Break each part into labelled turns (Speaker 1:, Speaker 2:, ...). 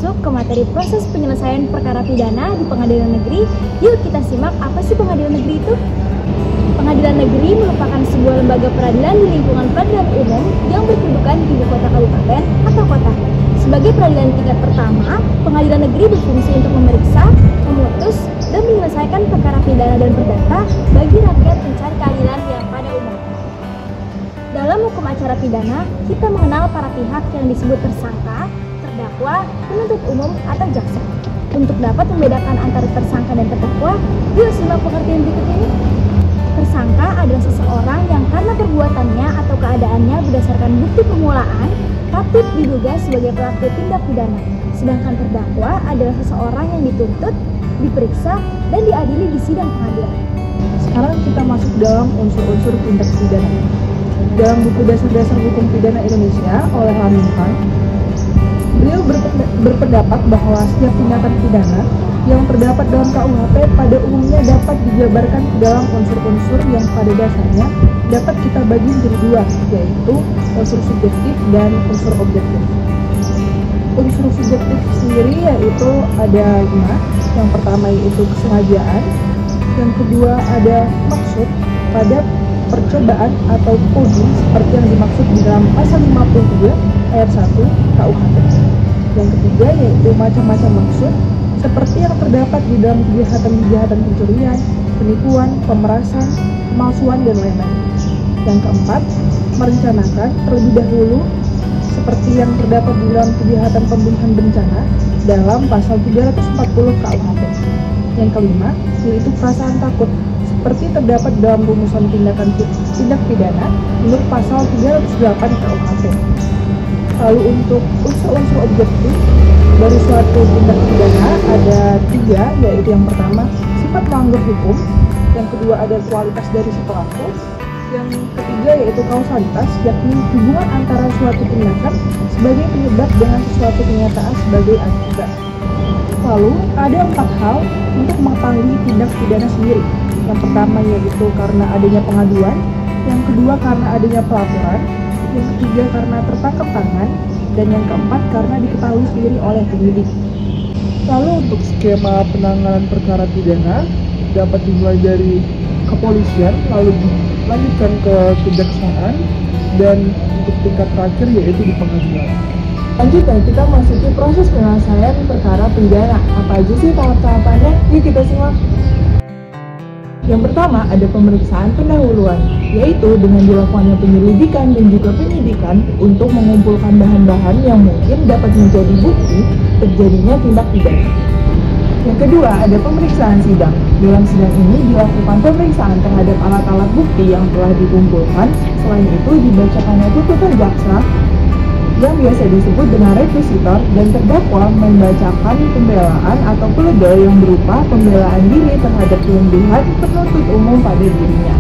Speaker 1: masuk ke materi proses penyelesaian perkara pidana di pengadilan negeri, yuk kita simak apa sih pengadilan negeri itu? Pengadilan negeri merupakan sebuah lembaga peradilan di lingkungan peradilan umum yang berkedudukan di ibu kota kabupaten atau kota. Sebagai peradilan tingkat pertama, pengadilan negeri berfungsi untuk memeriksa, memutus, dan menyelesaikan perkara pidana dan perdata bagi rakyat pencari keadilan yang pada umumnya. Dalam hukum acara pidana, kita mengenal para pihak yang disebut tersangka, terdakwa, penuntut umum, atau jaksa. Untuk dapat membedakan antara tersangka dan terdakwa, yuk simak pengertian berikut ini. Tersangka adalah seseorang yang karena perbuatannya atau keadaannya berdasarkan bukti permulaan patut diduga sebagai pelaku tindak pidana. Sedangkan terdakwa adalah seseorang yang dituntut, diperiksa, dan diadili di sidang pengadilan.
Speaker 2: Sekarang kita masuk dalam unsur-unsur tindak pidana. Dalam buku Dasar-Dasar Hukum Pidana Indonesia oleh Hamilton, beliau berpendapat bahwa setiap tindakan pidana yang terdapat dalam KUHP pada umumnya dapat dijabarkan ke dalam unsur-unsur yang pada dasarnya dapat kita bagi menjadi dua, yaitu unsur subjektif dan unsur objektif. Unsur subjektif sendiri yaitu ada 5. Yang pertama yaitu kesengajaan, yang kedua ada maksud pada percobaan atau coding seperti yang dimaksud di dalam pasal 53 ayat 1 KUHP. Yang ketiga yaitu macam-macam maksud seperti yang terdapat di dalam kejahatan-kejahatan pencurian, penipuan, pemerasan, pemalsuan, dan lain-lain. Yang keempat, merencanakan terlebih dahulu seperti yang terdapat di dalam kejahatan pembunuhan berencana dalam pasal 340 KUHP. Yang kelima, yaitu perasaan takut seperti terdapat dalam rumusan tindak pidana menurut pasal 308 KUHP. Lalu untuk unsur-unsur objektif dari suatu tindak pidana ada 3, yaitu yang pertama sifat melanggar hukum, yang kedua ada kualitas dari si pelaku, yang ketiga yaitu kausalitas, yakni hubungan antara suatu tindakan sebagai penyebab dengan suatu kenyataan sebagai akibat. Lalu ada 4 hal untuk mengetahui tindak pidana sendiri. Yang pertama yaitu karena adanya pengaduan, yang kedua karena adanya pelaporan, yang ketiga karena tertangkap tangan, dan yang keempat karena diketahui sendiri oleh penyidik. Lalu untuk skema penanganan perkara pidana dapat dimulai dari kepolisian, lalu dilanjutkan ke kejaksaan, dan untuk tingkat terakhir yaitu di pengadilan. Lanjutnya kita masuki proses penyelesaian perkara pidana. Apa aja sih tahap-tahapannya? Yuk kita simak. Yang pertama ada pemeriksaan pendahuluan, yaitu dengan dilakukannya penyelidikan dan juga penyidikan untuk mengumpulkan bahan-bahan yang mungkin dapat menjadi bukti terjadinya tindak pidana. Yang kedua ada pemeriksaan sidang. Dalam sidang ini dilakukan pemeriksaan terhadap alat-alat bukti yang telah dikumpulkan. Selain itu dibacakannya tuntutan jaksa yang biasa disebut dengan rekusitor, dan terdakwa membacakan pembelaan atau pledoi yang berupa pembelaan diri terhadap tuduhan penuntut umum pada dirinya.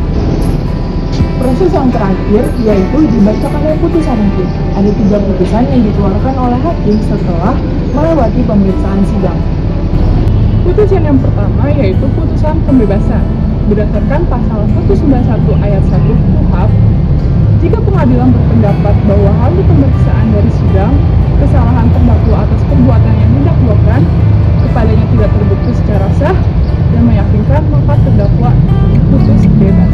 Speaker 2: Proses yang terakhir yaitu dibacakannya putusan hakim. Ada 3 putusan yang dikeluarkan oleh hakim setelah melewati pemeriksaan sidang. Putusan yang pertama yaitu putusan pembebasan. Berdasarkan pasal 191 ayat 1 KUHP, jika pengadilan berpendapat bahwa hasil pemeriksaan dari sidang kesalahan terdakwa atas perbuatan yang didakwakan kepadanya tidak terbukti secara sah dan meyakinkan, maka terdakwa diputus bebas.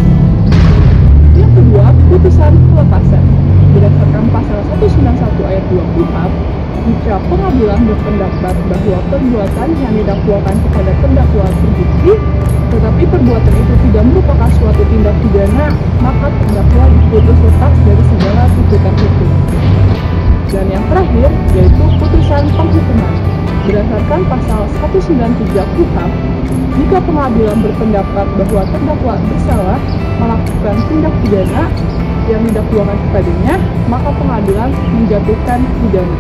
Speaker 2: Yang kedua, putusan pelepasan. Berdasarkan pasal 191 ayat 2 KUHP, jika pengadilan berpendapat bahwa perbuatan yang didakwakan kepada terdakwa terbukti, tetapi perbuatan itu tidak merupakan suatu tindak pidana, maka terdakwa diputus lepas dari segala tuntutan hukum. Dan yang terakhir yaitu putusan penghukuman. Berdasarkan pasal 193 KUHP, jika pengadilan berpendapat bahwa terdakwa bersalah melakukan tindak pidana yang didakwakan kepadanya, maka pengadilan menjatuhkan pidana.